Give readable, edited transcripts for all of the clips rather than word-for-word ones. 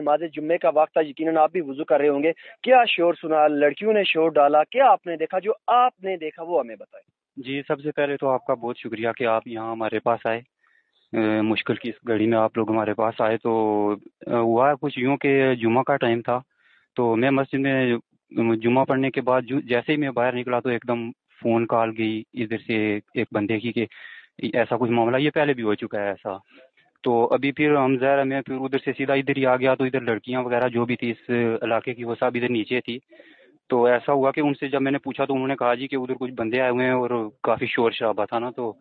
نماز جمعے کا وقت تھا، یقیناً آپ بھی وضو کر رہے ہوں گے، کیا شور سنا، لڑکیوں نے شور ڈالا، کیا آپ نے دیکھا؟ جو آپ نے دیکھا وہ ہمیں بتائیں۔ جی، سب سے پہلے تو آپ کا بہت شکریہ کہ آپ یہاں ہمارے پاس آئے، مشکل کی اس گھڑی میں آپ لوگ ہمارے پاس آئے۔ تو ہوا کچھ یوں کہ جمعہ کا ٹائم تھا، تو میں مسجد میں جمعہ پڑھنے کے بعد جیسے ہی میں باہر نکلا تو ایک دم فون کال گئی ادھر سے ایک بندے کی کہ ایسا کچھ معاملہ، یہ پہلے بھی ہو چکا ہے ایسا۔ تو ابھی پھر ہم ظاہر میں پھر ادھر سے سیدھا ادھر ہی آ گیا، تو ادھر لڑکیاں وغیرہ جو بھی تھی اس علاقے کی وہ سب ادھر نیچے تھی۔ تو ایسا ہوا کہ ان سے جب میں نے پوچھا تو انہوں نے کہا جی کہ ادھر کچھ بندے آئے ہوئے ہیں اور کافی شور شرابہ تھا نا، تو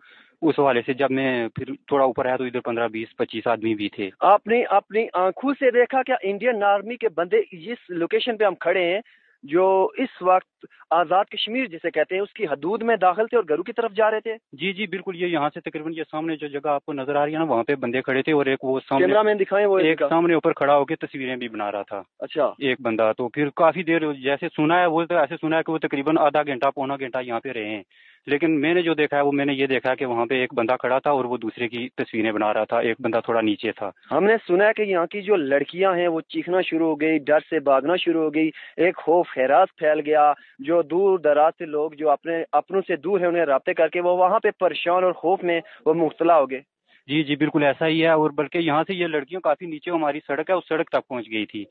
اس حوالے سے جب میں پھر تھوڑا اوپر آیا تو ادھر 15 20 25 آدمی بھی تھے۔ آپ نے اپنی آنکھوں سے دیکھا کیا انڈین آرمی کے بندے جس لوکیشن پہ ہم کھڑے ہیں، جو اس وقت آزاد کشمیر جسے کہتے ہیں، اس کی حدود میں داخل تھے اور گھروں کی طرف جا رہے تھے؟ جی جی بالکل، یہ یہاں سے تقریباً یہ سامنے جو جگہ آپ کو نظر آ رہی ہے نا، وہاں پہ بندے کھڑے تھے اور ایک وہ سامنے کیمرہ مین دکھائیں، وہ ایک سامنے اوپر کھڑا ہو کے تصویریں بھی بنا رہا تھا اچھا ایک بندہ۔ تو پھر کافی دیر جیسے سنا ہے، وہ تو ایسے سنا ہے کہ وہ تقریباً آدھا گھنٹہ پونا گھنٹہ یہاں پہ رہے ہیں، لیکن میں نے جو دیکھا ہے وہ میں نے یہ دیکھا کہ وہاں پہ ایک بندہ کھڑا تھا اور وہ دوسرے کی تصویریں بنا رہا تھا، ایک بندہ تھوڑا نیچے تھا۔ ہم نے سنا ہے کہ یہاں کی جو لڑکیاں ہیں وہ چیخنا شروع ہو گئی، ڈر سے بھاگنا شروع ہو گئی، ایک خوف ہراس پھیل گیا، جو دور دراز سے لوگ جو اپنے اپنوں سے دور ہیں انہیں رابطے کر کے وہ وہاں پہ پریشان اور خوف میں وہ مبتلا ہو گئے۔ جی جی بالکل ایسا ہی ہے، اور بلکہ یہاں سے یہ لڑکیاں کافی نیچے ہماری سڑک ہے اس سڑک تک پہنچ گئی تھی،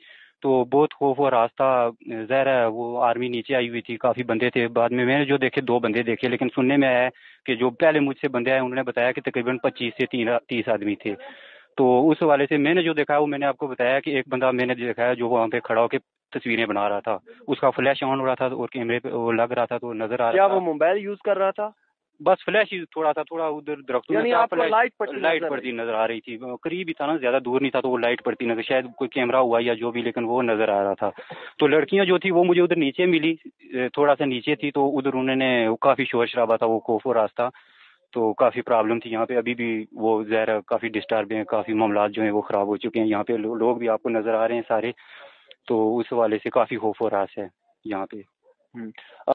تو بہت خوف اور راستہ ظاہر ہے وہ آرمی نیچے آئی ہوئی تھی، کافی بندے تھے۔ بعد میں نے جو دیکھے 2 بندے دیکھے، لیکن سننے میں آیا ہے کہ جو پہلے مجھ سے بندے آئے انہوں نے بتایا کہ تقریباً 25 سے 30 آدمی تھے۔ تو اس حوالے سے میں نے جو دیکھا ہے وہ میں نے آپ کو بتایا کہ ایک بندہ میں نے دیکھا ہے جو وہاں پہ کھڑا ہو کے تصویریں بنا رہا تھا، اس کا فلیش آن ہو رہا تھا اور کیمرے پہ وہ لگ رہا تھا تو نظر آ رہا کیا تھا۔ وہ موبائل یوز کر رہا تھا؟ بس فلیش ہی تھوڑا تھا، تھوڑا ادھر درختوں میں یعنی تھا، آپ کو لائٹ پڑتی نظر آ رہی تھی، قریب ہی تھا نا، زیادہ دور نہیں تھا، تو وہ لائٹ پڑتی نظر، شاید کوئی کیمرہ ہوا یا جو بھی، لیکن وہ نظر آ رہا تھا۔ تو لڑکیاں جو تھی وہ مجھے ادھر نیچے ملی، تھوڑا سا نیچے تھی، تو ادھر انہوں نے کافی شور شرابہ تھا، وہ خوف و راستہ، تو کافی پرابلم تھی یہاں پہ۔ ابھی بھی وہ ظاہر کافی ڈسٹرب ہیں، کافی معاملات جو ہیں وہ خراب ہو چکے ہیں یہاں پہ، لوگ بھی آپ کو نظر آ رہے ہیں سارے، تو اس حوالے سے کافی خوف و راس ہے یہاں پہ۔